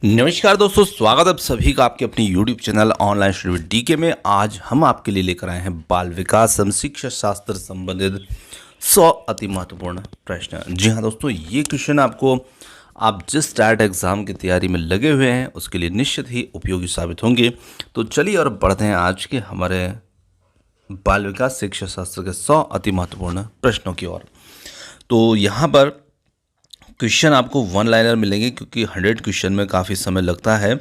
नमस्कार दोस्तों, स्वागत है आप सभी का आपके अपनी YouTube channel online study with DK में। आज हम आपके लिए लेकर आए हैं बाल विकास एवं शिक्षा शास्त्र संबंधित 100 अति महत्वपूर्ण प्रश्न। जी हाँ दोस्तों, ये क्वेश्चन आपको आप जिस टाइट एग्जाम की तैयारी में लगे हुए हैं उसके लिए निश्चित ही उपयोगी साबित होंगे। तो चलिए और बढ़ते हैं आज के हमारे बाल विकास शिक्षा शास्त्र के 100 अति महत्वपूर्ण प्रश्नों की ओर। तो यहाँ पर क्वेश्चन आपको वन लाइनर मिलेंगे क्योंकि 100 क्वेश्चन में काफ़ी समय लगता है।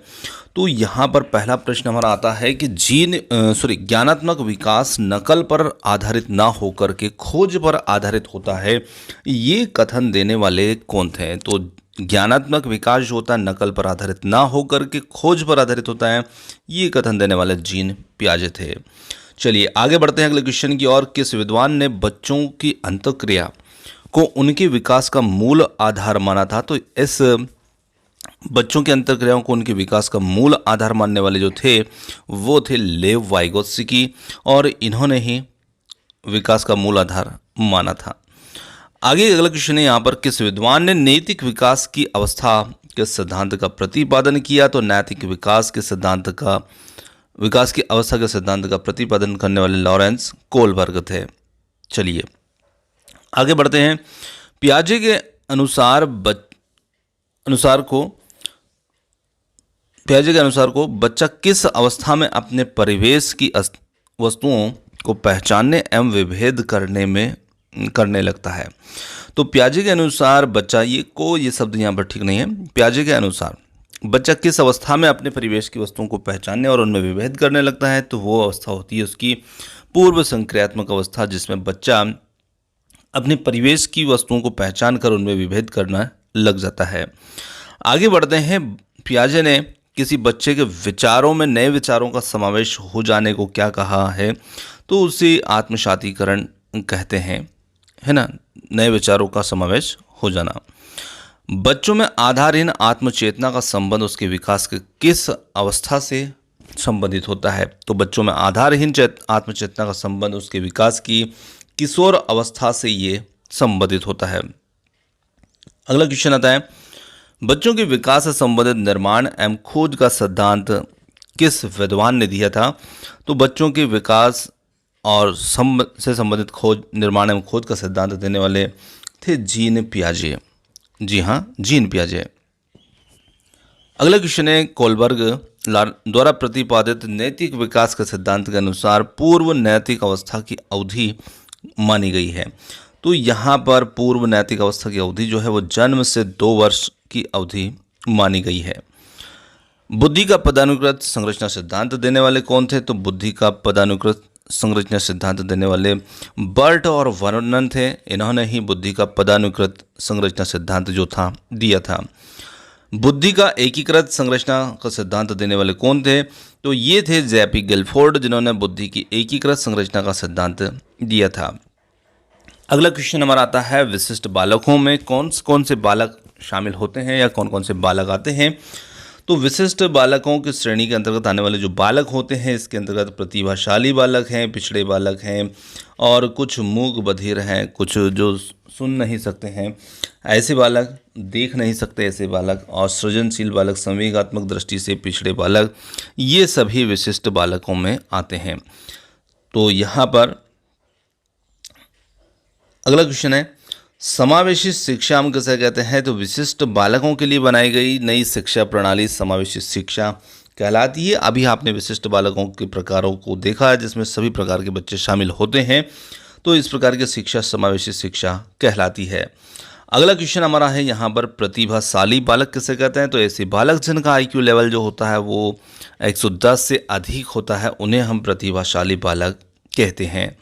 तो यहाँ पर पहला प्रश्न हमारा आता है कि ज्ञानात्मक विकास नकल पर आधारित ना होकर के खोज पर आधारित होता है, ये कथन देने वाले कौन थे? तो ज्ञानात्मक विकास जो होता है नकल पर आधारित ना होकर के खोज पर आधारित होता है, ये कथन देने वाले जीन पियाजे थे। चलिए आगे बढ़ते हैं अगले क्वेश्चन की ओर। किस विद्वान ने बच्चों की अंतःक्रिया को उनके विकास का मूल आधार माना था? तो इस बच्चों की अंतःक्रियाओं को उनके विकास का मूल आधार मानने वाले जो थे वो थे लेव वाइगोत्स्की, और इन्होंने ही विकास का मूल आधार माना था। आगे अगला क्वेश्चन है यहाँ पर, किस विद्वान ने नैतिक विकास की अवस्था के सिद्धांत का प्रतिपादन किया? तो नैतिक विकास की अवस्था के सिद्धांत का प्रतिपादन करने वाले लॉरेंस कोलबर्ग थे। चलिए आगे बढ़ते हैं। पियाजे के अनुसार को बच्चा किस अवस्था में अपने परिवेश की वस्तुओं को पहचानने एवं विभेद करने लगता है? तो पियाजे के अनुसार बच्चा, ये शब्द यहाँ पर ठीक नहीं है। पियाजे के अनुसार बच्चा किस अवस्था में अपने परिवेश की वस्तुओं को पहचानने और उनमें विभेद करने लगता है? तो वो अवस्था होती है उसकी पूर्व संक्रियात्मक अवस्था, जिसमें बच्चा अपने परिवेश की वस्तुओं को पहचान कर उनमें विभेद करना लग जाता है। आगे बढ़ते हैं। पियाजे ने किसी बच्चे के विचारों में नए विचारों का समावेश हो जाने को क्या कहा है? तो उसे आत्मसातीकरण कहते हैं, है ना, नए विचारों का समावेश हो जाना। बच्चों में आधारहीन आत्मचेतना का संबंध उसके विकास के किस अवस्था से संबंधित होता है? तो बच्चों में आधारहीन आत्मचेतना का संबंध उसके विकास की किशोर अवस्था से ये संबंधित होता है। अगला क्वेश्चन आता है, बच्चों के विकास से संबंधित निर्माण एवं खोज का सिद्धांत किस विद्वान ने दिया था? तो बच्चों के विकास और से संबंधित निर्माण एवं खोज का सिद्धांत देने वाले थे जीन पियाजे। जी हाँ, जीन पियाजे। अगला क्वेश्चन है, कोलबर्ग द्वारा प्रतिपादित नैतिक विकास के सिद्धांत के अनुसार पूर्व नैतिक अवस्था की अवधि मानी गई है। तो यहाँ पर पूर्व नैतिक अवस्था की अवधि जो है वो जन्म से 2 वर्ष की अवधि मानी गई है। बुद्धि का पदानुक्रत संरचना सिद्धांत देने वाले कौन थे? तो बुद्धि का पदानुक्रत संरचना सिद्धांत देने वाले बर्ट और वर्नन थे। इन्होंने ही बुद्धि का पदानुक्रत संरचना सिद्धांत जो था दिया था। बुद्धि का एकीकृत संरचना का सिद्धांत देने वाले कौन थे? तो ये थे जेपी गिलफोर्ड, जिन्होंने बुद्धि की एकीकृत संरचना का सिद्धांत दिया था। अगला क्वेश्चन हमारा आता है, विशिष्ट बालकों में कौन कौन से बालक शामिल होते हैं या कौन कौन से बालक आते हैं? तो विशिष्ट बालकों की श्रेणी के अंतर्गत आने वाले जो बालक होते हैं, इसके अंतर्गत प्रतिभाशाली बालक हैं, पिछड़े बालक हैं, और कुछ मूक बधिर हैं, कुछ जो सुन नहीं सकते हैं ऐसे बालक, देख नहीं सकते ऐसे बालक, और सृजनशील बालक, संवेगात्मक दृष्टि से पिछड़े बालक, ये सभी विशिष्ट बालकों में आते हैं। तो यहाँ पर अगला क्वेश्चन है, समावेशी शिक्षा हम किसे कहते हैं? तो विशिष्ट बालकों के लिए बनाई गई नई शिक्षा प्रणाली समावेशी शिक्षा कहलाती है। अभी आपने विशिष्ट बालकों के प्रकारों को देखा है जिसमें सभी प्रकार के बच्चे शामिल होते हैं, तो इस प्रकार की शिक्षा समावेशी शिक्षा कहलाती है। अगला क्वेश्चन हमारा है यहाँ पर, प्रतिभाशाली बालक किसे कहते हैं? तो ऐसे बालक जिनका आईक्यू लेवल जो होता है वो 110 से अधिक होता है, उन्हें हम प्रतिभाशाली बालक कहते हैं।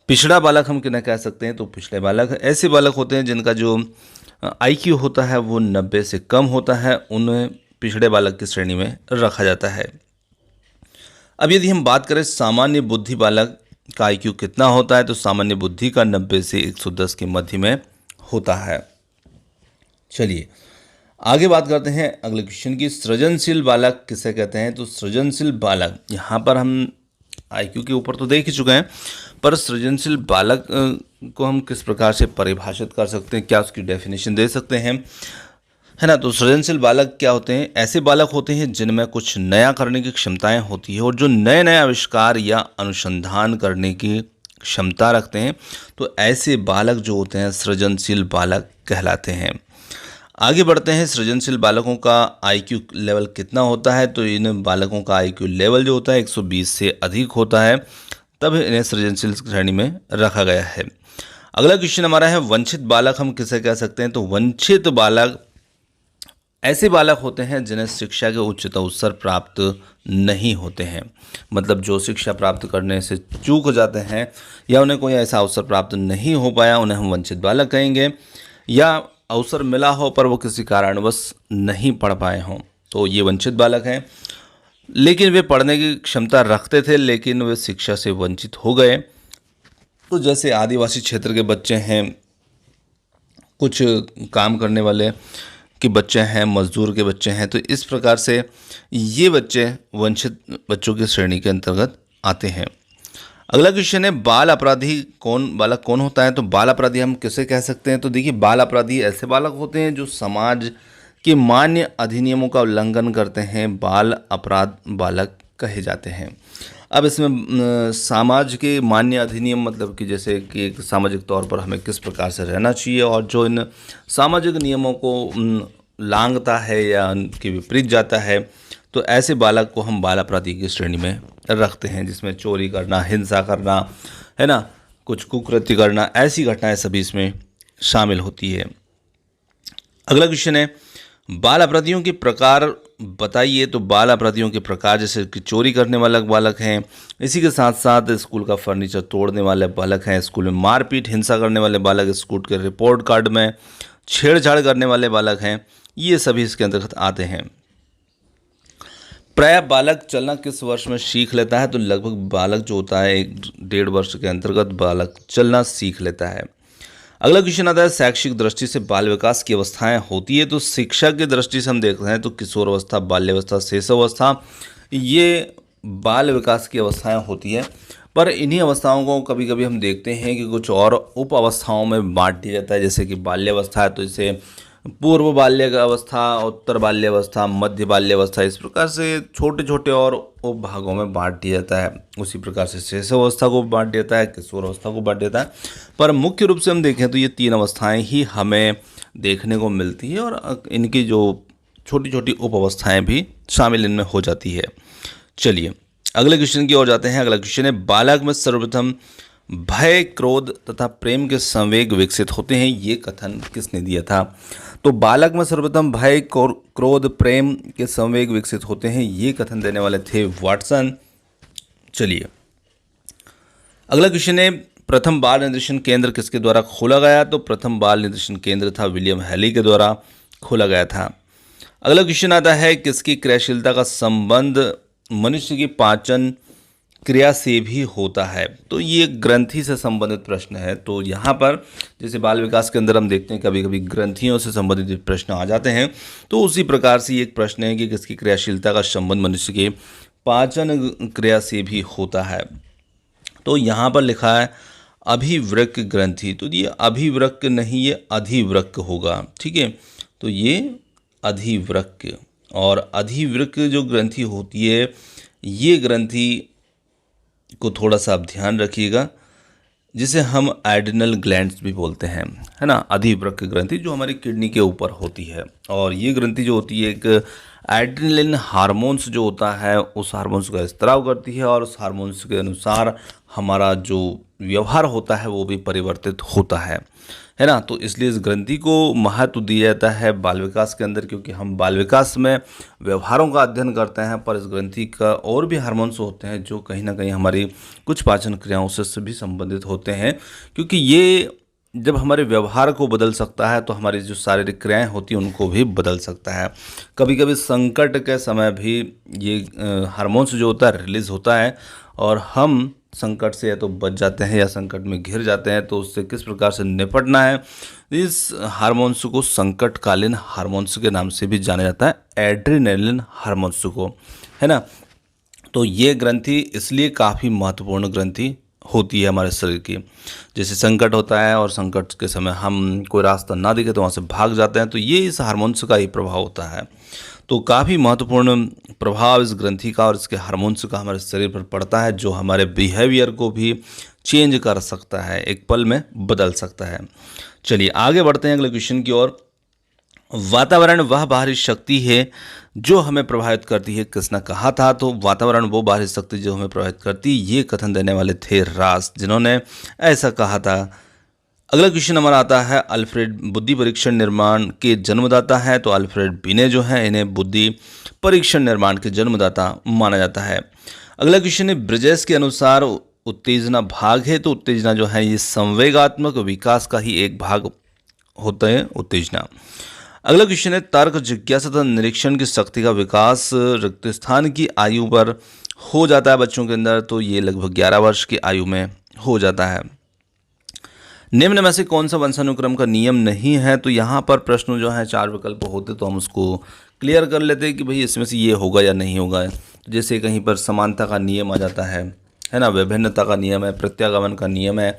पिछड़ा बालक हम किन्हें कह सकते हैं? तो पिछड़े बालक ऐसे बालक होते हैं जिनका जो आईक्यू होता है वो 90 से कम होता है, उन्हें पिछड़े बालक की श्रेणी में रखा जाता है। अब यदि हम बात करें सामान्य बुद्धि बालक का आईक्यू कितना होता है, तो सामान्य बुद्धि का 90 से 110 के मध्य में होता है। चलिए आगे बात करते हैं अगले क्वेश्चन की, सृजनशील बालक किसे कहते हैं? तो सृजनशील बालक, यहाँ पर हम आईक्यू के ऊपर तो देख ही चुके हैं, पर सृजनशील बालक को हम किस प्रकार से परिभाषित कर सकते हैं, क्या उसकी डेफिनेशन दे सकते हैं? है ना। तो सृजनशील बालक क्या होते हैं? ऐसे बालक होते हैं जिनमें कुछ नया करने की क्षमताएं होती है और जो नए नए आविष्कार या अनुसंधान करने की क्षमता रखते हैं। तो ऐसे बालक जो होते हैं सृजनशील बालक कहलाते हैं। आगे बढ़ते हैं, सृजनशील बालकों का आईक्यू लेवल कितना होता है? तो इन बालकों का आईक्यू लेवल जो होता है 120 से अधिक होता है, तब इन्हें सृजनशील श्रेणी में रखा गया है। अगला क्वेश्चन हमारा है, वंचित बालक हम किसे कह सकते हैं? तो वंचित बालक ऐसे बालक होते हैं जिन्हें शिक्षा के उच्चतम अवसर प्राप्त नहीं होते हैं। मतलब जो शिक्षा प्राप्त करने से चूक हो जाते हैं या उन्हें कोई ऐसा अवसर प्राप्त नहीं हो पाया, उन्हें हम वंचित बालक कहेंगे। या अवसर मिला हो पर वो किसी कारणवश नहीं पढ़ पाए हों, तो ये वंचित बालक हैं। लेकिन वे पढ़ने की क्षमता रखते थे लेकिन वे शिक्षा से वंचित हो गए। तो जैसे आदिवासी क्षेत्र के बच्चे हैं, कुछ काम करने वाले के बच्चे हैं, मजदूर के बच्चे हैं, तो इस प्रकार से ये बच्चे वंचित बच्चों की श्रेणी के अंतर्गत आते हैं। अगला क्वेश्चन है, बालक कौन होता है? तो बाल अपराधी हम किसे कह सकते हैं? तो देखिए, बाल अपराधी ऐसे बालक होते हैं जो समाज के मान्य अधिनियमों का उल्लंघन करते हैं, बाल अपराध बालक कहे जाते हैं। अब इसमें समाज के मान्य अधिनियम मतलब कि जैसे कि एक सामाजिक तौर पर हमें किस प्रकार से रहना चाहिए, और जो इन सामाजिक नियमों को लांघता है या उनके विपरीत जाता है, तो ऐसे बालक को हम बाल अपराधी की श्रेणी में रखते हैं, जिसमें चोरी करना, हिंसा करना, है ना, कुछ कुकृत्य करना, ऐसी घटनाएं सभी इसमें शामिल होती है। अगला क्वेश्चन है, बाल अपराधियों के प्रकार बताइए। तो बाल अपराधियों के प्रकार जैसे कि चोरी करने वाले बालक हैं, इसी के साथ साथ स्कूल का फर्नीचर तोड़ने वाले बालक हैं, स्कूल में मारपीट हिंसा करने वाले बालक, स्कूल के रिपोर्ट कार्ड में छेड़छाड़ करने वाले बालक हैं, ये सभी इसके अंतर्गत आते हैं। प्रायः बालक चलना किस वर्ष में सीख लेता है? तो लगभग बालक जो होता है 1-1.5 वर्ष के अंतर्गत बालक चलना सीख लेता है। अगला क्वेश्चन आता है, शैक्षिक दृष्टि से बाल विकास की अवस्थाएं होती है। तो शिक्षा की दृष्टि से हम देखते हैं तो किशोर अवस्था, बाल्यावस्था, शैशवावस्था, ये बाल विकास की अवस्थाएं होती है। पर इन्हीं अवस्थाओं को कभी कभी हम देखते हैं कि कुछ और उप अवस्थाओं में बांट दिया जाता है। जैसे कि बाल्यावस्था है तो इसे पूर्व बाल्यावस्था, उत्तर बाल्यावस्था, मध्य बाल्यावस्था, इस प्रकार से छोटे छोटे और उप भागों में बांट दिया जाता है। उसी प्रकार से शैशवावस्था को बांट दिया जाता है, किशोर अवस्था को बांट दिया जाता है। पर मुख्य रूप से हम देखें तो ये 3 अवस्थाएं ही हमें देखने को मिलती है और इनकी जो छोटी छोटी उप अवस्थाएं भी शामिल इनमें हो जाती है। चलिए अगले क्वेश्चन की ओर जाते हैं। अगला क्वेश्चन है, बालक में सर्वप्रथम भय, क्रोध तथा प्रेम के संवेग विकसित होते हैं, ये कथन किसने दिया था? तो बालक में सर्वप्रथम भय, क्रोध, प्रेम के संवेग विकसित होते हैं, ये कथन देने वाले थे वाटसन। चलिए अगला क्वेश्चन है, प्रथम बाल निर्देशन केंद्र किसके द्वारा खोला गया? तो प्रथम बाल निर्देशन केंद्र था विलियम हैली के द्वारा खोला गया था। अगला क्वेश्चन आता है, किसकी क्रियाशीलता का संबंध मनुष्य की पाचन क्रिया से भी होता है? तो ये ग्रंथि से संबंधित प्रश्न है। तो यहाँ पर जैसे बाल विकास के अंदर हम देखते हैं कभी कभी ग्रंथियों से संबंधित प्रश्न आ जाते हैं, तो उसी प्रकार से ये एक प्रश्न है कि किसकी क्रियाशीलता का संबंध मनुष्य के पाचन क्रिया से भी होता है। तो यहाँ पर लिखा है अभिवृक्क ग्रंथि, तो ये अभिवृक्क नहीं, ये अधिवृक्क होगा, ठीक है। तो ये अधिवृक्क, और अधिवृक्क जो ग्रंथि होती है, ये ग्रंथि को थोड़ा सा आप ध्यान रखिएगा, जिसे हम एड्रिनल ग्लैंड्स भी बोलते हैं, है ना। अधिवृक्क ग्रंथि जो हमारी किडनी के ऊपर होती है, और ये ग्रंथि जो होती है एक एड्रिनलिन हार्मोन्स जो होता है उस हार्मोन्स का स्त्राव करती है, और उस हार्मोन्स के अनुसार हमारा जो व्यवहार होता है वो भी परिवर्तित होता है ना। तो इसलिए इस ग्रंथि को महत्व दिया जाता है बाल विकास के अंदर, क्योंकि हम बाल विकास में व्यवहारों का अध्ययन करते हैं, पर इस ग्रंथि का और भी हार्मोन्स होते हैं जो कहीं ना कहीं हमारी कुछ पाचन क्रियाओं से भी संबंधित होते हैं, क्योंकि ये जब हमारे व्यवहार को बदल सकता है तो हमारी जो शारीरिक क्रियाएं होती हैं उनको भी बदल सकता है। कभी कभी संकट के समय भी ये हार्मोन्स जो होता है रिलीज होता है, और हम संकट से या तो बच जाते हैं या संकट में घिर जाते हैं। तो उससे किस प्रकार से निपटना है, इस हार्मोन्स को संकटकालीन हार्मोन्स के नाम से भी जाना जाता है, एड्रिनलिन हार्मोन्स को, है ना। तो ये ग्रंथि इसलिए काफ़ी महत्वपूर्ण ग्रंथि होती है हमारे शरीर की। जैसे संकट होता है और संकट के समय हम कोई रास्ता ना दिखे तो वहाँ से भाग जाते हैं, तो ये इस हार्मोन्स का ही प्रभाव होता है। तो काफ़ी महत्वपूर्ण प्रभाव इस ग्रंथि का और इसके हार्मोन्स का हमारे शरीर पर पड़ता है, जो हमारे बिहेवियर को भी चेंज कर सकता है, एक पल में बदल सकता है। चलिए आगे बढ़ते हैं अगले क्वेश्चन की ओर। वातावरण वह बाहरी शक्ति है जो हमें प्रभावित करती है, किसने कहा था? तो वातावरण वो बाहरी शक्ति जो हमें प्रभावित करती है, ये कथन देने वाले थे रास, जिन्होंने ऐसा कहा था। अगला क्वेश्चन हमारा आता है, अल्फ्रेड बुद्धि परीक्षण निर्माण के जन्मदाता है। तो अल्फ्रेड बिने जो है, इन्हें बुद्धि परीक्षण निर्माण के जन्मदाता माना जाता है। अगला क्वेश्चन है, ब्रिजेस के अनुसार उत्तेजना भाग है। तो उत्तेजना जो है ये संवेगात्मक विकास का ही एक भाग होता है, उत्तेजना। अगला क्वेश्चन है, तर्क जिज्ञासा तथा निरीक्षण की शक्ति का विकास रिक्त स्थान की आयु पर हो जाता है बच्चों के अंदर। तो ये लगभग 11 वर्ष की आयु में हो जाता है। निम्न में से कौन सा वंशानुक्रम का नियम नहीं है? तो यहाँ पर प्रश्न जो है 4 विकल्प होते, तो हम उसको क्लियर कर लेते हैं कि भाई इसमें से ये होगा या नहीं होगा। जैसे कहीं पर समानता का नियम आ जाता है ना, विभिन्नता का नियम है, प्रत्यागमन का नियम है,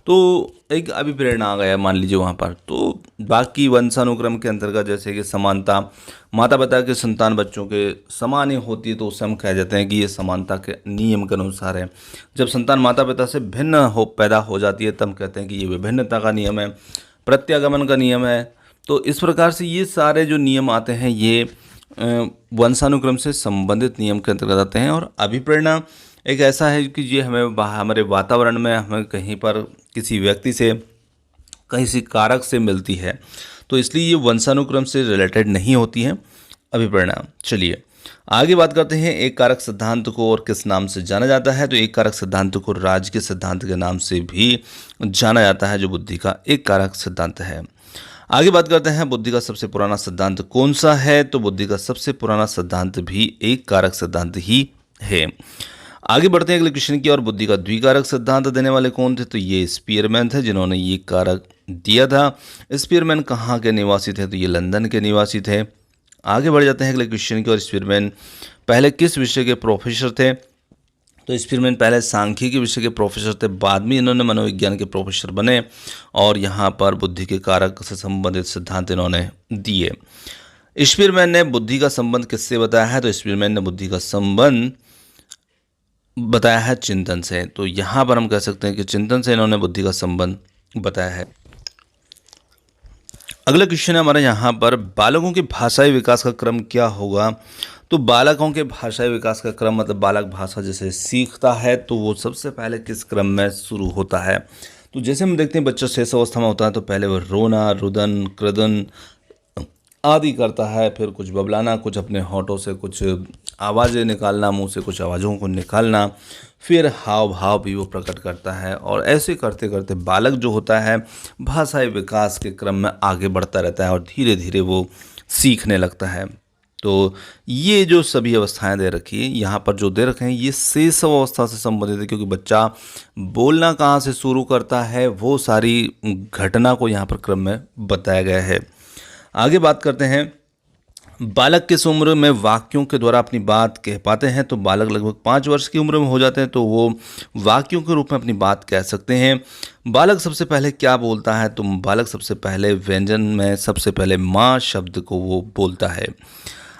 तो एक अभिप्रेरणा आ गया मान लीजिए वहाँ पर। तो बाकी वंशानुक्रम के अंतर्गत जैसे कि समानता, माता पिता के संतान बच्चों के समान ही होती है, तो उससे हम कह जाते हैं कि ये समानता के नियम के अनुसार है। जब संतान माता पिता से भिन्न पैदा हो जाती है, तब कहते हैं कि ये विभिन्नता का नियम है, प्रत्यागमन का नियम है। तो इस प्रकार से ये सारे जो नियम आते हैं ये वंशानुक्रम से संबंधित नियम के अंतर्गत आते हैं। और अभिप्रेरणा एक ऐसा है कि ये हमें हमारे वातावरण में हमें कहीं पर किसी व्यक्ति से, किसी कारक से मिलती है, तो इसलिए ये वंशानुक्रम से रिलेटेड नहीं होती है अभिप्रेरणा। चलिए आगे बात करते हैं, एक कारक सिद्धांत को और किस नाम से जाना जाता है? तो एक कारक सिद्धांत को राजकीय सिद्धांत के नाम से भी जाना जाता है, जो बुद्धि का एक कारक सिद्धांत है। आगे बात करते हैं, बुद्धि का सबसे पुराना सिद्धांत कौन सा है? तो बुद्धि का सबसे पुराना सिद्धांत भी एक कारक सिद्धांत ही है। आगे बढ़ते हैं अगले क्वेश्चन की और, बुद्धि का द्विकारक सिद्धांत देने वाले कौन थे? तो ये स्पीयरमैन थे, जिन्होंने ये कारक दिया था। स्पीयरमैन कहाँ के निवासी थे? तो ये लंदन के निवासी थे। आगे बढ़ जाते हैं अगले क्वेश्चन की और, स्पीयरमैन पहले किस विषय के प्रोफेसर थे? तो स्पीयरमैन पहले सांख्यिकी विषय के प्रोफेसर थे, बाद में इन्होंने मनोविज्ञान के प्रोफेसर बने और यहाँ पर बुद्धि के कारक से संबंधित सिद्धांत इन्होंने दिए। स्पीयरमैन ने बुद्धि का संबंध किससे बताया है? तो स्पीयरमैन ने बुद्धि का संबंध बताया है चिंतन से। तो यहाँ पर हम कह सकते हैं कि चिंतन से इन्होंने बुद्धि का संबंध बताया है। अगला क्वेश्चन है हमारा यहाँ पर, बालकों के भाषाई विकास का क्रम क्या होगा? तो बालकों के भाषाई विकास का क्रम मतलब बालक भाषा जैसे सीखता है तो वो सबसे पहले किस क्रम में शुरू होता है? तो जैसे हम देखते हैं बच्चा शेष अवस्था में होता है तो पहले वो रोना, रुदन, क्रदन आदि करता है, फिर कुछ बबलाना, कुछ अपने होठों से कुछ आवाज़ें निकालना, मुंह से कुछ आवाज़ों को निकालना, फिर हाव भाव भी वो प्रकट करता है। और ऐसे करते करते बालक जो होता है भाषाई विकास के क्रम में आगे बढ़ता रहता है और धीरे धीरे वो सीखने लगता है। तो ये जो सभी अवस्थाएं दे रखी है यहाँ पर जो दे रखे हैं ये शेष अवस्था से संबंधित है, क्योंकि बच्चा बोलना कहाँ से शुरू करता है वो सारी घटना को यहाँ पर क्रम में बताया गया है। आगे बात करते हैं, बालक किस उम्र में वाक्यों के द्वारा अपनी बात कह पाते हैं? तो बालक लगभग 5 वर्ष की उम्र में हो जाते हैं तो वो वाक्यों के रूप में अपनी बात कह सकते हैं। बालक सबसे पहले क्या बोलता है? तो बालक सबसे पहले व्यंजन में सबसे पहले माँ शब्द को वो बोलता है।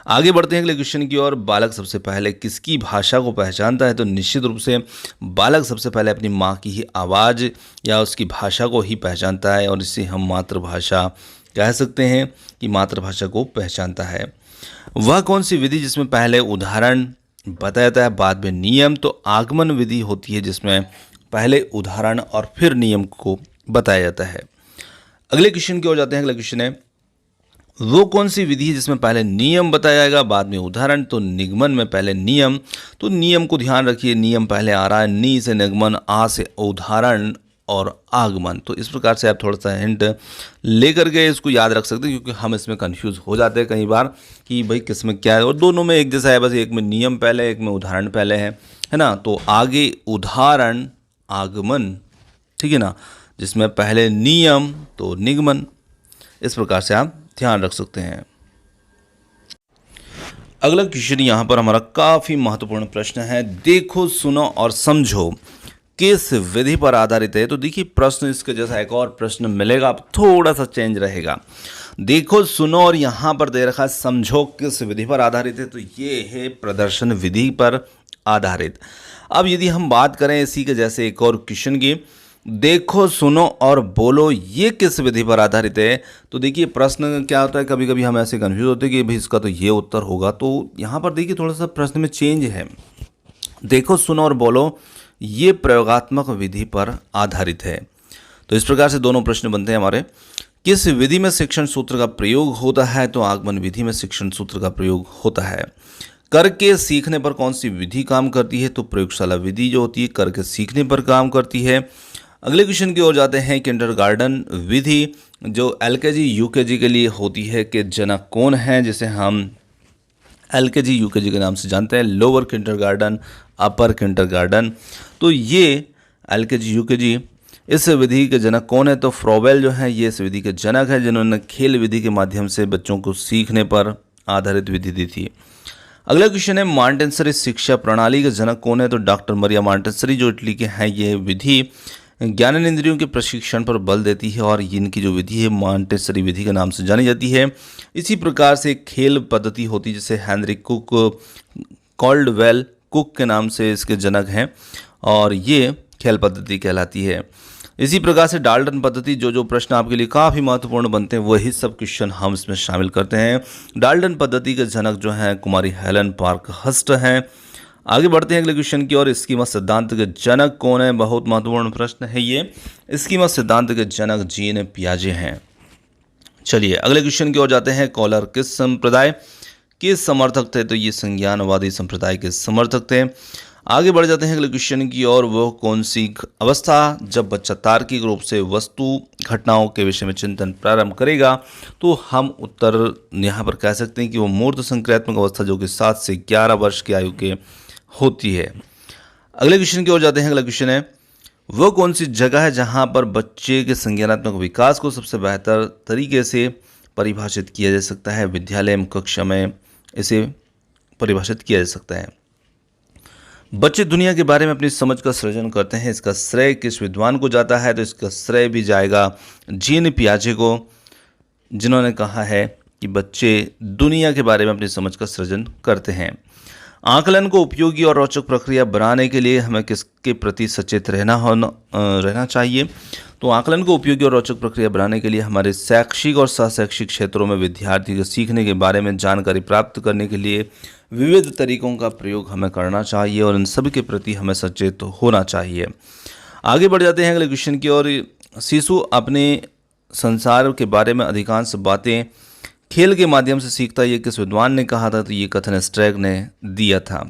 आगे बढ़ते हैं अगले क्वेश्चन की ओर, बालक सबसे पहले किसकी भाषा को पहचानता है? तो निश्चित रूप से बालक सबसे पहले अपनी माँ की ही आवाज़ या उसकी भाषा को ही पहचानता है और इसे हम मातृभाषा कह सकते हैं कि मातृभाषा को पहचानता है। वह कौन सी विधि जिसमें पहले उदाहरण बताया जाता है बाद में नियम? तो आगमन विधि होती है जिसमें पहले उदाहरण और फिर नियम को बताया जाता है। अगले क्वेश्चन की ओर जाते हैं। अगला क्वेश्चन है, वो कौन सी विधि है जिसमें पहले नियम बताया जाएगा बाद में उदाहरण? तो निगमन में पहले नियम। तो नियम को ध्यान रखिए, नियम पहले आ रहा है, नी से निगमन, आ से उदाहरण और आगमन। तो इस प्रकार से आप थोड़ा सा हिंट लेकर के इसको याद रख सकते हैं, क्योंकि हम इसमें कंफ्यूज हो जाते हैं कई बार कि भाई किस में क्या है, और दोनों में एक जैसा है, बस एक में नियम पहले एक में उदाहरण पहले है ना। तो आगे उदाहरण आगमन, ठीक है ना, जिसमें पहले नियम तो निगमन। इस प्रकार से आप ध्यान रख सकते हैं। अगला क्वेश्चन यहाँ पर हमारा काफ़ी महत्वपूर्ण प्रश्न है, देखो सुनो और समझो किस विधि पर आधारित है? तो देखिए प्रश्न इसके जैसा एक और प्रश्न मिलेगा, अब थोड़ा सा चेंज रहेगा। देखो सुनो, और यहाँ पर दे रखा है समझो किस विधि पर आधारित है, तो ये है प्रदर्शन विधि पर आधारित। अब यदि हम बात करें इसी के जैसे एक और क्वेश्चन की, देखो सुनो और बोलो ये किस विधि पर आधारित है, तो देखिए प्रश्न क्या होता है, कभी कभी हम ऐसे कंफ्यूज होते हैं कि भाई इसका तो ये उत्तर होगा, तो यहाँ पर देखिए थोड़ा सा प्रश्न में चेंज है। देखो सुनो और बोलो ये प्रयोगात्मक विधि पर आधारित है। तो इस प्रकार से दोनों प्रश्न बनते हैं हमारे। किस विधि में शिक्षण सूत्र का प्रयोग होता है, तो आगमन विधि में शिक्षण सूत्र का प्रयोग होता है। करके सीखने पर कौन सी विधि काम करती है, तो प्रयोगशाला विधि जो होती है करके सीखने पर काम करती है। अगले क्वेश्चन की ओर जाते हैं। किंडरगार्टन विधि जो एलकेजी यूकेजी के लिए होती है के जनक कौन है, जिसे हम एलकेजी यूकेजी के नाम से जानते हैं, लोअर किंडरगार्टन, अपर किंडरगार्टन। तो ये एलकेजी यूकेजी, इस विधि के जनक कौन है, तो फ्रोबेल जो है ये इस विधि के जनक है, जिन्होंने खेल विधि के माध्यम से बच्चों को सीखने पर आधारित विधि दी थी। अगला क्वेश्चन है मॉन्टेसरी शिक्षा प्रणाली के जनक कौन है, तो डॉक्टर मरिया मॉन्टेसरी जो इटली के हैं, ये विधि ज्ञानेंद्रियों के प्रशिक्षण पर बल देती है और इनकी जो विधि है मॉन्टेसरी विधि के नाम से जानी जाती है। इसी प्रकार से खेल पद्धति होती है जिसे हेनरी कुक, कॉल्डवेल कुक के नाम से इसके जनक हैं और ये खेल पद्धति कहलाती है। इसी प्रकार से डाल्टन पद्धति, जो प्रश्न आपके लिए काफ़ी महत्वपूर्ण बनते हैं वही सब क्वेश्चन हम इसमें शामिल करते हैं। डाल्टन पद्धति के जनक जो हैं कुमारी हेलन पार्कहर्स्ट हैं। आगे बढ़ते हैं अगले क्वेश्चन की ओर। स्कीमा सिद्धांत के जनक कौन है, बहुत महत्वपूर्ण प्रश्न है ये। स्कीमा सिद्धांत के जनक जीन पियाजे हैं। चलिए अगले क्वेश्चन की ओर जाते हैं। कॉलर किस संप्रदाय के समर्थक थे, तो ये संज्ञानवादी संप्रदाय के समर्थक थे। आगे बढ़ जाते हैं अगले क्वेश्चन की ओर। वो कौन सी अवस्था जब बच्चा तार्किक रूप से वस्तु घटनाओं के विषय में चिंतन प्रारंभ करेगा, तो हम उत्तर यहाँ पर कह सकते हैं कि वो मूर्त संक्रियात्मक अवस्था जो कि 7 से 11 वर्ष की आयु के होती है। अगले क्वेश्चन की ओर जाते हैं। अगला क्वेश्चन है वो कौन सी जगह है जहाँ पर बच्चे के संज्ञानात्मक विकास को सबसे बेहतर तरीके से परिभाषित किया जा सकता है। विद्यालय में, कक्षा में इसे परिभाषित किया जा सकता है। बच्चे दुनिया के बारे में अपनी समझ का सृजन करते हैं, इसका श्रेय किस विद्वान को जाता है, तो इसका श्रेय भी जाएगा जीन पियाजे को, जिन्होंने कहा है कि बच्चे दुनिया के बारे में अपनी समझ का सृजन करते हैं। आकलन को उपयोगी और रोचक प्रक्रिया बनाने के लिए हमें किसके प्रति सचेत रहना चाहिए, तो आकलन को उपयोगी और रोचक प्रक्रिया बनाने के लिए हमारे शैक्षिक और सहशैक्षिक क्षेत्रों में विद्यार्थी के सीखने के बारे में जानकारी प्राप्त करने के लिए विविध तरीकों का प्रयोग हमें करना चाहिए और इन सभी के प्रति हमें सचेत होना चाहिए। आगे बढ़ जाते हैं अगले क्वेश्चन की ओर। शिशु अपने संसार के बारे में अधिकांश बातें खेल के माध्यम से सीखता है, ये किस विद्वान ने कहा था, तो ये कथन स्ट्रैग ने दिया था।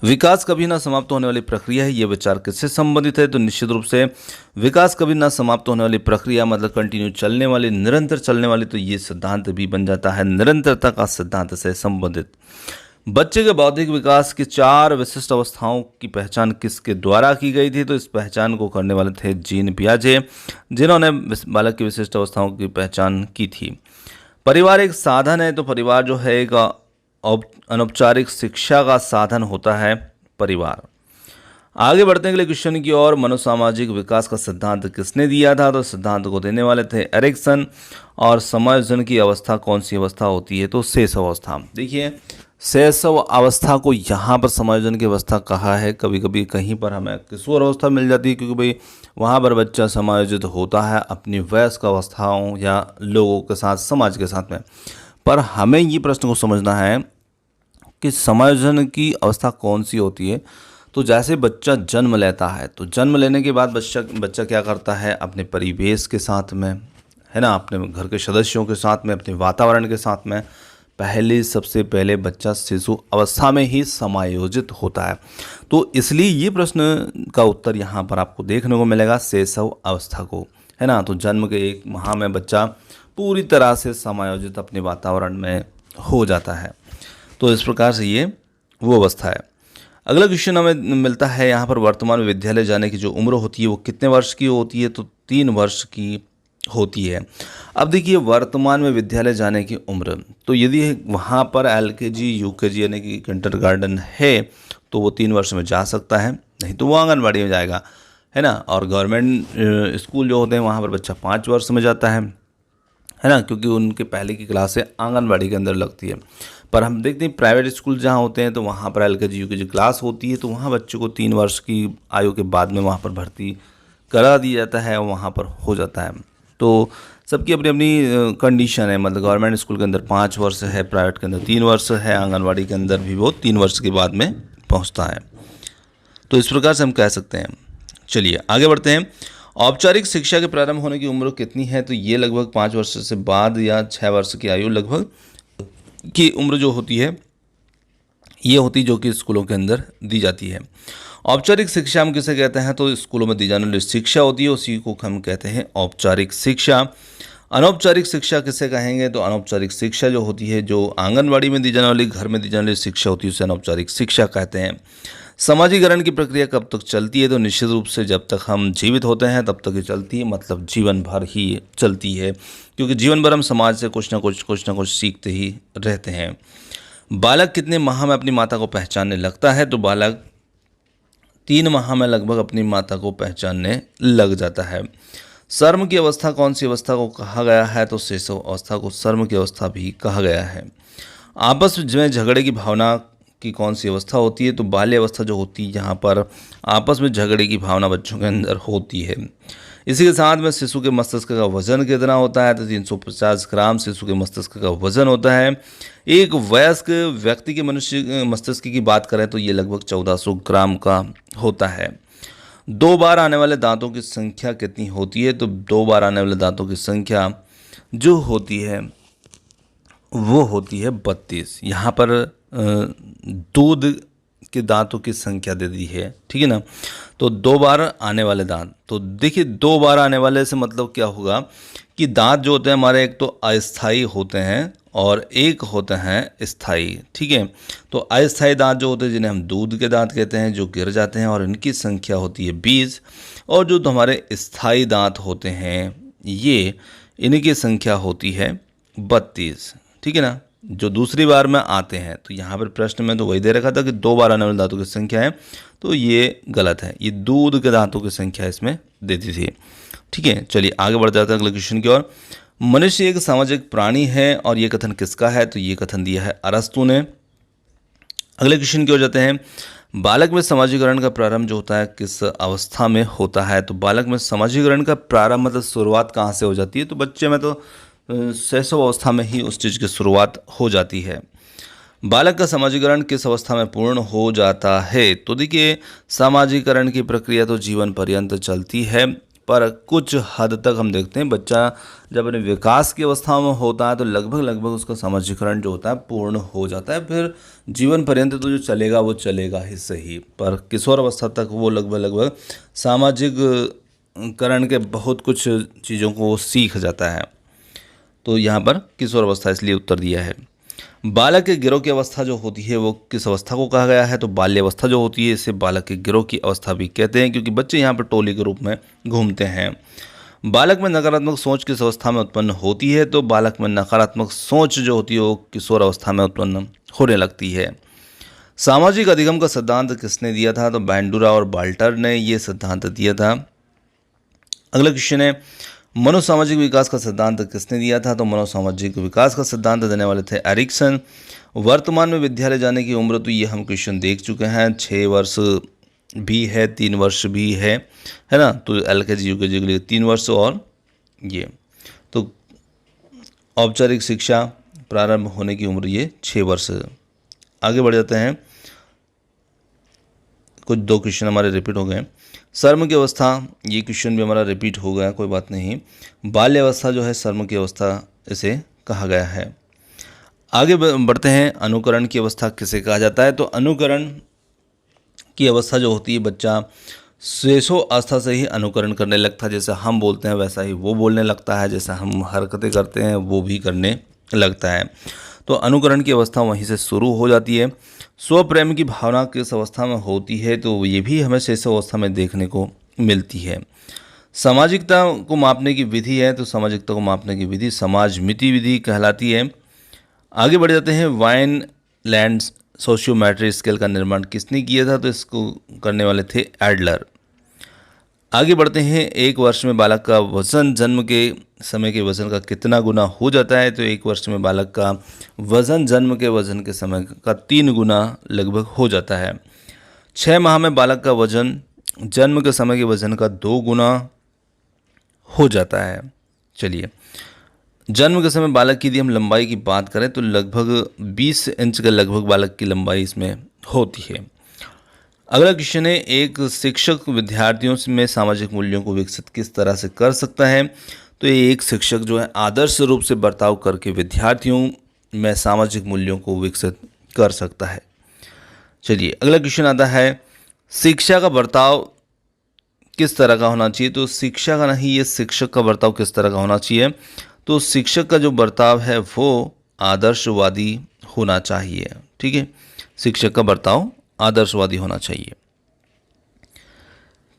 विकास कभी ना समाप्त होने वाली प्रक्रिया है, ये विचार किससे संबंधित है, तो निश्चित रूप से विकास कभी ना समाप्त होने वाली प्रक्रिया मतलब कंटिन्यू चलने वाली, निरंतर चलने वाली, तो ये सिद्धांत भी बन जाता है निरंतरता का सिद्धांत से संबंधित। बच्चे के बौद्धिक विकास की 4 विशिष्ट अवस्थाओं की पहचान किसके द्वारा की गई थी, तो इस पहचान को करने वाले थे जीन पियाजे, जिन्होंने बालक की विशिष्ट अवस्थाओं की पहचान की थी। परिवार एक साधन है, तो परिवार जो है एक अनौपचारिक शिक्षा का साधन होता है परिवार। आगे बढ़ते हैं अगले क्वेश्चन की ओर। मनोसामाजिक विकास का सिद्धांत किसने दिया था, तो सिद्धांत को देने वाले थे एरिक्सन। और समायोजन की अवस्था कौन सी अवस्था होती है, तो शैशव अवस्था। देखिए शैशव अवस्था को यहाँ पर समायोजन की अवस्था कहा है। कभी कभी कहीं पर हमें किशोर अवस्था मिल जाती है, क्योंकि भाई वहाँ पर बच्चा समायोजित होता है अपनी वयस्क अवस्थाओं या लोगों के साथ, समाज के साथ में। पर हमें ये प्रश्न को समझना है कि समायोजन की अवस्था कौन सी होती है। तो जैसे बच्चा जन्म लेता है, तो जन्म लेने के बाद बच्चा क्या करता है, अपने परिवेश के साथ में, है ना, अपने घर के सदस्यों के साथ में, अपने वातावरण के साथ में सबसे पहले बच्चा शिशु अवस्था में ही समायोजित होता है। तो इसलिए ये प्रश्न का उत्तर यहाँ पर आपको देखने को मिलेगा शैशव अवस्था को, है ना। तो जन्म के 1 माह में बच्चा पूरी तरह से समायोजित अपने वातावरण में हो जाता है। तो इस प्रकार से ये वो अवस्था है। अगला क्वेश्चन हमें मिलता है यहाँ पर। वर्तमान में विद्यालय जाने की जो उम्र होती है वो कितने वर्ष की होती है, तो 3 वर्ष की होती है। अब देखिए वर्तमान में विद्यालय जाने की उम्र, तो यदि वहाँ पर एलकेजी यूकेजी यानी कि किंडरगार्टन है तो वो 3 वर्ष में जा सकता है, नहीं तो वो आंगनबाड़ी में जाएगा, है ना। और गवर्नमेंट स्कूल जो होते हैं वहाँ पर बच्चा 5 वर्ष में जाता है ना, क्योंकि उनके पहले की क्लासें आंगनबाड़ी के अंदर लगती है। पर हम देखते हैं प्राइवेट स्कूल जहाँ होते हैं तो वहाँ पर LKG UKG क्लास होती है, तो वहाँ बच्चों को 3 वर्ष की आयु के बाद में वहाँ पर भर्ती करा दिया जाता है, वहाँ पर हो जाता है। तो सबकी अपनी अपनी कंडीशन है, मतलब गवर्नमेंट स्कूल के अंदर 5 वर्ष है, प्राइवेट के अंदर 3 वर्ष है, आंगनबाड़ी के अंदर भी वो 3 वर्ष के बाद में पहुँचता है। तो इस प्रकार से हम कह सकते हैं। चलिए आगे बढ़ते हैं। औपचारिक शिक्षा के प्रारंभ होने की उम्र कितनी है? तो ये लगभग 5 वर्ष से बाद या 6 वर्ष की आयु लगभग की उम्र जो होती है ये होती जो कि स्कूलों के अंदर दी जाती है। औपचारिक शिक्षा हम किसे कहते हैं? तो स्कूलों में दी जाने वाली शिक्षा होती है उसी को हम कहते हैं औपचारिक शिक्षा। अनौपचारिक शिक्षा किसे कहेंगे? तो अनौपचारिक शिक्षा जो होती है, जो आंगनबाड़ी में दी जाने वाली, घर में दी जाने वाली शिक्षा होती है, उसे अनौपचारिक शिक्षा कहते हैं। समाजीकरण की प्रक्रिया कब तक चलती है? तो निश्चित रूप से जब तक हम जीवित होते हैं तब तक ही चलती है, मतलब जीवन भर ही चलती है, क्योंकि जीवन भर हम समाज से कुछ ना कुछ सीखते ही रहते हैं। बालक कितने माह में अपनी माता को पहचानने लगता है? तो बालक 3 माह में लगभग अपनी माता को पहचानने लग जाता है। सर्म की अवस्था कौन सी अवस्था को कहा गया है? तो शैशव अवस्था को सर्म की अवस्था भी कहा गया है। आपस में झगड़े की भावना की कौन सी अवस्था होती है? तो बाल्य अवस्था जो होती है, यहाँ पर आपस में झगड़े की भावना बच्चों के अंदर होती है। इसी के साथ में शिशु के मस्तिष्क का वजन कितना होता है? तो 350 ग्राम शिशु के मस्तिष्क का वजन होता है। एक वयस्क व्यक्ति के मनुष्य मस्तिष्क की बात करें तो ये लगभग 1400 ग्राम का होता है। 2 बार आने वाले दांतों की संख्या कितनी होती है? तो 2 बार आने वाले दांतों की संख्या जो होती है वो होती है 32। यहाँ पर दूध के दांतों की संख्या दे दी है, ठीक है ना। तो 2 बार आने वाले दांत, तो देखिए 2 बार आने वाले से मतलब क्या होगा कि दांत जो होते हैं हमारे, एक तो अस्थाई होते हैं और एक होते हैं स्थाई, ठीक है। तो अस्थाई दांत जो होते हैं जिन्हें हम दूध के दांत कहते हैं, जो गिर जाते हैं, और इनकी संख्या होती है 20। और जो हमारे स्थाई दांत होते हैं ये, इनकी संख्या होती है 32, ठीक है ना, जो दूसरी बार में आते हैं। तो यहाँ पर प्रश्न में तो वही दे रखा था कि 2 बार आने वाले दांतों की संख्या है, तो ये गलत है, ये दूध के दांतों की संख्या इसमें देती थी, ठीक है। चलिए आगे बढ़ जाते हैं अगले क्वेश्चन की ओर। मनुष्य एक सामाजिक प्राणी है, और ये कथन किसका है? तो ये कथन दिया है अरस्तु ने। अगले क्वेश्चन की ओर जाते हैं। बालक में समाजीकरण का प्रारंभ जो होता है किस अवस्था में होता है? तो बालक में समाजीकरण का प्रारंभ मतलब शुरुआत कहाँ से हो जाती है? तो बच्चे में तो शैशव अवस्था में ही उस चीज़ की शुरुआत हो जाती है। बालक का समाजीकरण किस अवस्था में पूर्ण हो जाता है? तो देखिए समाजीकरण की प्रक्रिया तो जीवन पर्यंत चलती है, पर कुछ हद तक हम देखते हैं बच्चा जब अपने विकास की अवस्था में होता है तो लगभग उसका समाजीकरण जो होता है पूर्ण हो जाता है। फिर जीवन पर्यंत तो जो चलेगा वो चलेगा ही सही, पर किशोर अवस्था तक वो लगभग सामाजिककरण के बहुत कुछ चीज़ों को वो सीख जाता है। तो यहाँ पर किशोर अवस्था इसलिए उत्तर दिया है। बालक के गिरोह की अवस्था जो होती है वो किस अवस्था को कहा गया है? तो बाल्य अवस्था जो होती है इसे बालक के गिरोह की अवस्था भी कहते हैं, क्योंकि बच्चे यहाँ पर टोली के रूप में घूमते हैं। बालक में नकारात्मक सोच किस अवस्था में उत्पन्न होती है? तो बालक में नकारात्मक सोच जो होती है वो किशोर अवस्था में उत्पन्न होने लगती है। सामाजिक अधिगम का सिद्धांत किसने दिया था? तो बैंडुरा और बाल्टर ने ये सिद्धांत दिया था। अगला क्वेश्चन है, मनोसामाजिक विकास का सिद्धांत किसने दिया था? तो मनोसामाजिक विकास का सिद्धांत देने वाले थे एरिक्सन। वर्तमान में विद्यालय जाने की उम्र, तो ये हम क्वेश्चन देख चुके हैं, 6 वर्ष भी है, 3 वर्ष भी है ना। तो LKG UKG के लिए 3 वर्ष, और ये तो औपचारिक शिक्षा प्रारंभ होने की उम्र ये 6 वर्ष। आगे बढ़ जाते हैं, कुछ 2 क्वेश्चन हमारे रिपीट हो गए। सर्म की अवस्था, ये क्वेश्चन भी हमारा रिपीट हो गया, कोई बात नहीं। बाल्य अवस्था जो है सर्म की अवस्था इसे कहा गया है। आगे बढ़ते हैं, अनुकरण की अवस्था किसे कहा जाता है? तो अनुकरण की अवस्था जो होती है बच्चा शैशव अवस्था से ही अनुकरण करने लगता है, जैसे हम बोलते हैं वैसा ही वो बोलने लगता है, जैसा हम हरकतें करते हैं वो भी करने लगता है। तो अनुकरण की अवस्था वहीं से शुरू हो जाती है। स्वप्रेम की भावना किस अवस्था में होती है? तो ये भी हमें शैशव अवस्था में देखने को मिलती है। सामाजिकता को मापने की विधि है, तो सामाजिकता को मापने की विधि समाज मिति विधि कहलाती है। आगे बढ़ जाते हैं, वाइन लैंड सोशियोमेट्री स्केल का निर्माण किसने किया था? तो इसको करने वाले थे एडलर। आगे बढ़ते हैं। एक वर्ष में बालक का वजन जन्म के समय के वजन का कितना गुना हो जाता है? तो एक वर्ष में बालक का वजन जन्म के वजन के समय का 3 गुना लगभग हो जाता है। 6 माह में बालक का वजन जन्म के समय के वजन का 2 गुना हो जाता है। चलिए, जन्म के समय बालक की यदि हम लंबाई की बात करें तो लगभग 20 इंच के लगभग बालक की लंबाई इसमें होती है। अगला क्वेश्चन है, एक शिक्षक विद्यार्थियों में सामाजिक मूल्यों को विकसित किस तरह से कर सकता है? तो ये एक शिक्षक जो है आदर्श रूप से बर्ताव करके विद्यार्थियों में सामाजिक मूल्यों को विकसित कर सकता है। चलिए, अगला क्वेश्चन आता है, शिक्षा का बर्ताव किस तरह का होना चाहिए? तो शिक्षा का नहीं, ये शिक्षक का बर्ताव किस तरह का होना चाहिए? तो शिक्षक का जो बर्ताव है वो आदर्शवादी होना चाहिए। ठीक है, शिक्षक का बर्ताव आदर्शवादी होना चाहिए।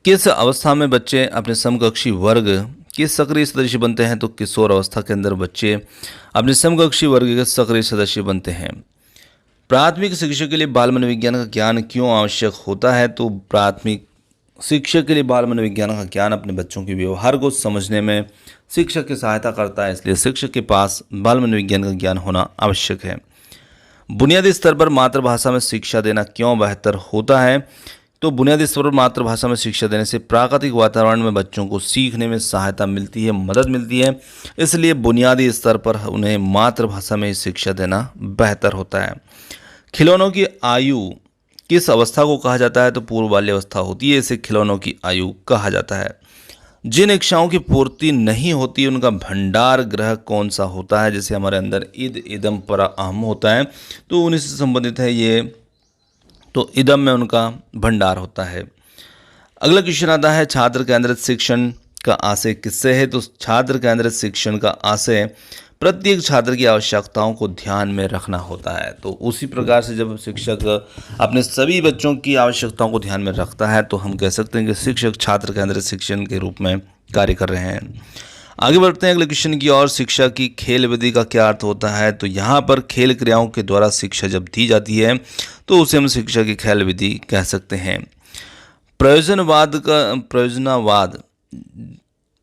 किस अवस्था में बच्चे अपने समकक्षी वर्ग के सक्रिय सदस्य बनते हैं? तो किशोर अवस्था के अंदर बच्चे अपने समकक्षी वर्ग के सक्रिय सदस्य बनते हैं। प्राथमिक शिक्षा के लिए बाल मनोविज्ञान का ज्ञान क्यों आवश्यक होता है? तो प्राथमिक शिक्षक के लिए बाल मनोविज्ञान का ज्ञान अपने बच्चों के व्यवहार को समझने में शिक्षक की सहायता करता है, इसलिए शिक्षक के पास बाल मनोविज्ञान का ज्ञान होना आवश्यक है। बुनियादी स्तर पर मातृभाषा में शिक्षा देना क्यों बेहतर होता है? तो बुनियादी स्तर पर मातृभाषा में शिक्षा देने से प्राकृतिक वातावरण में बच्चों को सीखने में सहायता मिलती है, मदद मिलती है, इसलिए बुनियादी स्तर पर उन्हें मातृभाषा में ही शिक्षा देना बेहतर होता है। खिलौनों की आयु किस अवस्था को कहा जाता है? तो पूर्व बाल्यावस्था होती है, इसे खिलौनों की आयु कहा जाता है। जिन इच्छाओं की पूर्ति नहीं होती उनका भंडार ग्रह कौन सा होता है? जैसे हमारे अंदर इद इदम पर अहम होता है तो उन्हीं से संबंधित है ये, तो इदम में उनका भंडार होता है। अगला क्वेश्चन आता है, छात्र केंद्रित शिक्षण का आशय किससे है? तो छात्र केंद्रित शिक्षण का आशय प्रत्येक छात्र की आवश्यकताओं को ध्यान में रखना होता है। तो उसी प्रकार से जब शिक्षक अपने सभी बच्चों की आवश्यकताओं को ध्यान में रखता है तो हम कह सकते हैं कि शिक्षक छात्र केंद्रित शिक्षण के रूप में कार्य कर रहे हैं। आगे बढ़ते हैं अगले क्वेश्चन की ओर। शिक्षा की खेल विधि का क्या अर्थ होता है? तो यहाँ पर खेल क्रियाओं के द्वारा शिक्षा जब दी जाती है तो उसे हम शिक्षा की खेल विधि कह सकते हैं। प्रयोजनवाद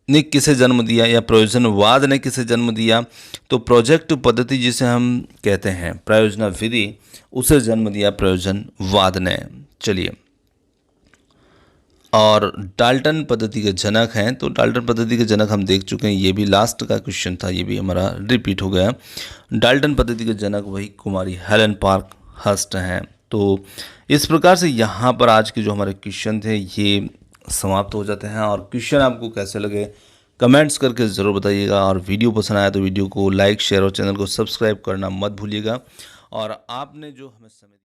ने किसे जन्म दिया या प्रयोजनवाद ने किसे जन्म दिया? तो प्रोजेक्ट पद्धति जिसे हम कहते हैं प्रयोजन विधि, उसे जन्म दिया प्रयोजनवाद ने। चलिए, और डाल्टन पद्धति के जनक हैं, तो डाल्टन पद्धति के जनक हम देख चुके हैं, ये भी लास्ट का क्वेश्चन था, ये भी हमारा रिपीट हो गया। डाल्टन पद्धति के जनक वही कुमारी हेलन पार्कहर्स्ट हैं। तो इस प्रकार से यहाँ पर आज के जो हमारे क्वेश्चन थे ये समाप्त हो जाते हैं। और क्वेश्चन आपको कैसे लगे कमेंट्स करके ज़रूर बताइएगा, और वीडियो पसंद आया तो वीडियो को लाइक, शेयर और चैनल को सब्सक्राइब करना मत भूलिएगा। और आपने जो हमें समय